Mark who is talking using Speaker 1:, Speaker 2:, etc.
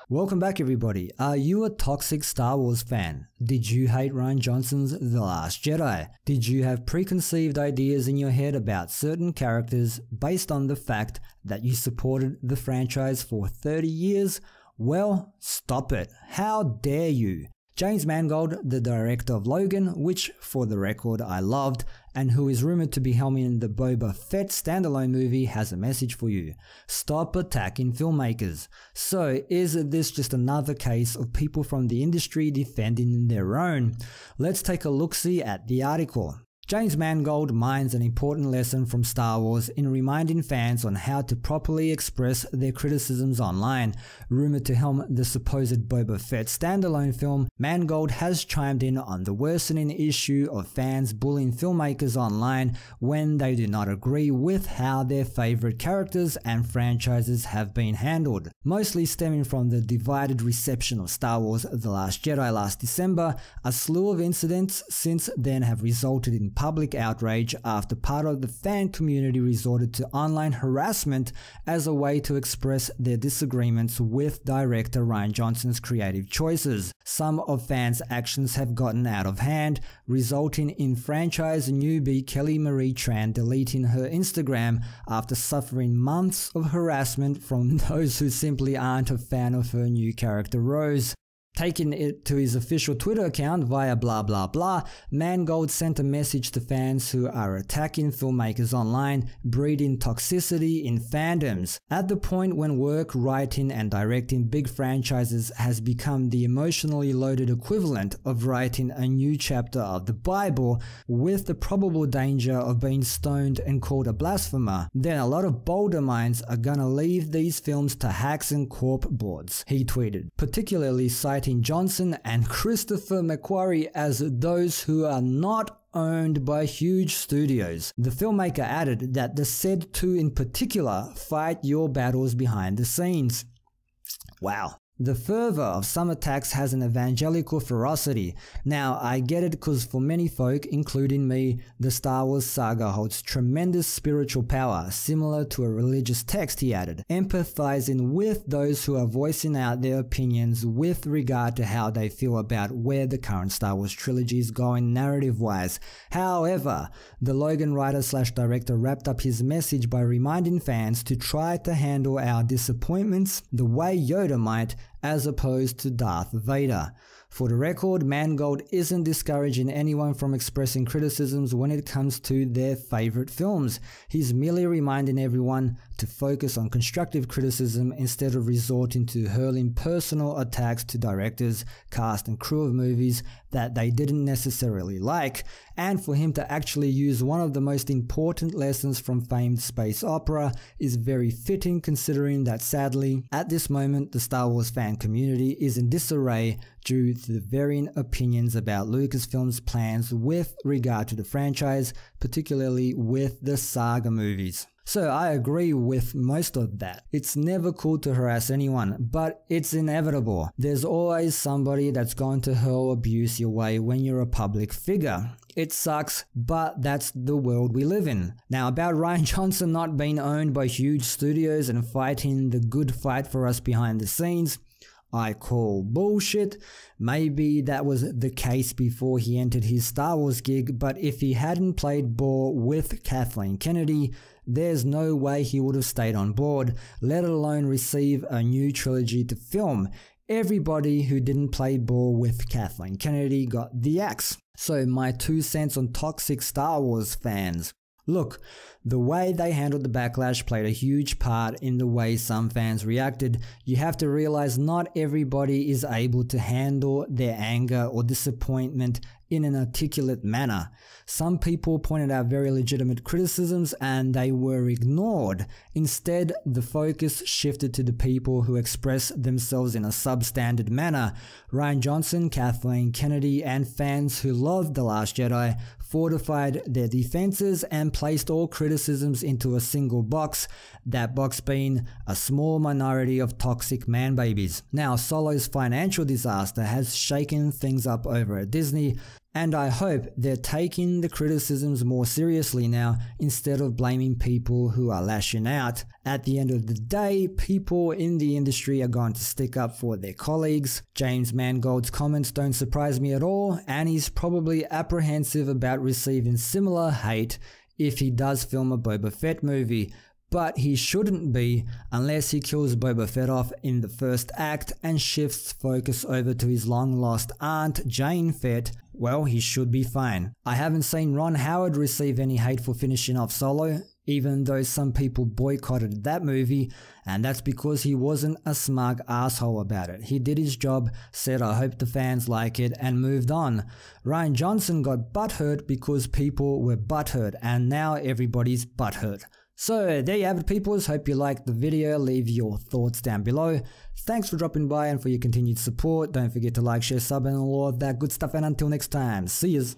Speaker 1: Welcome back everybody. Are you a toxic Star Wars fan? Did you hate Rian Johnson's The Last Jedi? Did you have preconceived ideas in your head about certain characters based on the fact that you supported the franchise for 30 years? Well, stop it. How dare you? James Mangold, the director of Logan, which for the record I loved, and who is rumored to be helming the Boba Fett standalone movie, has a message for you. Stop attacking filmmakers. So, is this just another case of people from the industry defending their own? Let's take a look-see at the article. James Mangold mines an important lesson from Star Wars in reminding fans on how to properly express their criticisms online. Rumored to helm the supposed Boba Fett standalone film, Mangold has chimed in on the worsening issue of fans bullying filmmakers online when they do not agree with how their favorite characters and franchises have been handled. Mostly stemming from the divided reception of Star Wars The Last Jedi last December, a slew of incidents since then have resulted in public outrage after part of the fan community resorted to online harassment as a way to express their disagreements with director Rian Johnson's creative choices. Some of fans' actions have gotten out of hand, resulting in franchise newbie Kelly Marie Tran deleting her Instagram after suffering months of harassment from those who simply aren't a fan of her new character Rose. Taking it to his official Twitter account via blah blah blah, Mangold sent a message to fans who are attacking filmmakers online, breeding toxicity in fandoms. At the point when work, writing and directing big franchises has become the emotionally loaded equivalent of writing a new chapter of the Bible, with the probable danger of being stoned and called a blasphemer, then a lot of bolder minds are gonna leave these films to hacks and corp boards, he tweeted, particularly citing Johnson and Christopher McQuarrie as those who are not owned by huge studios. The filmmaker added that the said two in particular fight your battles behind the scenes. Wow. The fervor of some attacks has an evangelical ferocity. Now, I get it because for many folk, including me, the Star Wars saga holds tremendous spiritual power, similar to a religious text, he added, empathizing with those who are voicing out their opinions with regard to how they feel about where the current Star Wars trilogy is going narrative-wise. However, the Logan writer/director wrapped up his message by reminding fans to try to handle our disappointments the way Yoda might, as opposed to Darth Vader. For the record, Mangold isn't discouraging anyone from expressing criticisms when it comes to their favorite films. He's merely reminding everyone to focus on constructive criticism instead of resorting to hurling personal attacks to directors, cast and crew of movies that they didn't necessarily like, and for him to actually use one of the most important lessons from famed space opera is very fitting, considering that sadly, at this moment, the Star Wars fan community is in disarray due to the varying opinions about Lucasfilm's plans with regard to the franchise, particularly with the saga movies. So I agree with most of that. It's never cool to harass anyone, but it's inevitable. There's always somebody that's going to hurl abuse your way when you're a public figure. It sucks, but that's the world we live in. Now, about Rian Johnson not being owned by huge studios and fighting the good fight for us behind the scenes, I call bullshit. Maybe that was the case before he entered his Star Wars gig, but if he hadn't played ball with Kathleen Kennedy, there's no way he would have stayed on board, let alone receive a new trilogy to film. Everybody who didn't play ball with Kathleen Kennedy got the axe. So my 2 cents on toxic Star Wars fans. Look, the way they handled the backlash played a huge part in the way some fans reacted. You have to realize not everybody is able to handle their anger or disappointment in an articulate manner. Some people pointed out very legitimate criticisms and they were ignored. Instead, the focus shifted to the people who expressed themselves in a substandard manner. Rian Johnson, Kathleen Kennedy, and fans who loved The Last Jedi fortified their defenses and placed all criticisms into a single box, that box being a small minority of toxic man-babies. Now, Solo's financial disaster has shaken things up over at Disney, And I hope they're taking the criticisms more seriously now instead of blaming people who are lashing out. At the end of the day, people in the industry are going to stick up for their colleagues. James Mangold's comments don't surprise me at all, and he's probably apprehensive about receiving similar hate if he does film a Boba Fett movie. But he shouldn't be unless he kills Boba Fett off in the first act and shifts focus over to his long-lost aunt, Jane Fett. Well, he should be fine. I haven't seen Ron Howard receive any hate for finishing off Solo, even though some people boycotted that movie, and that's because he wasn't a smug asshole about it. He did his job, said I hope the fans like it, and moved on. Rian Johnson got butthurt because people were butthurt, and now everybody's butthurt. So there you have it, peoples. Hope you liked the video. Leave your thoughts down below. Thanks for dropping by and for your continued support. Don't forget to like, share, sub, and all of that good stuff. And until next time, see yous.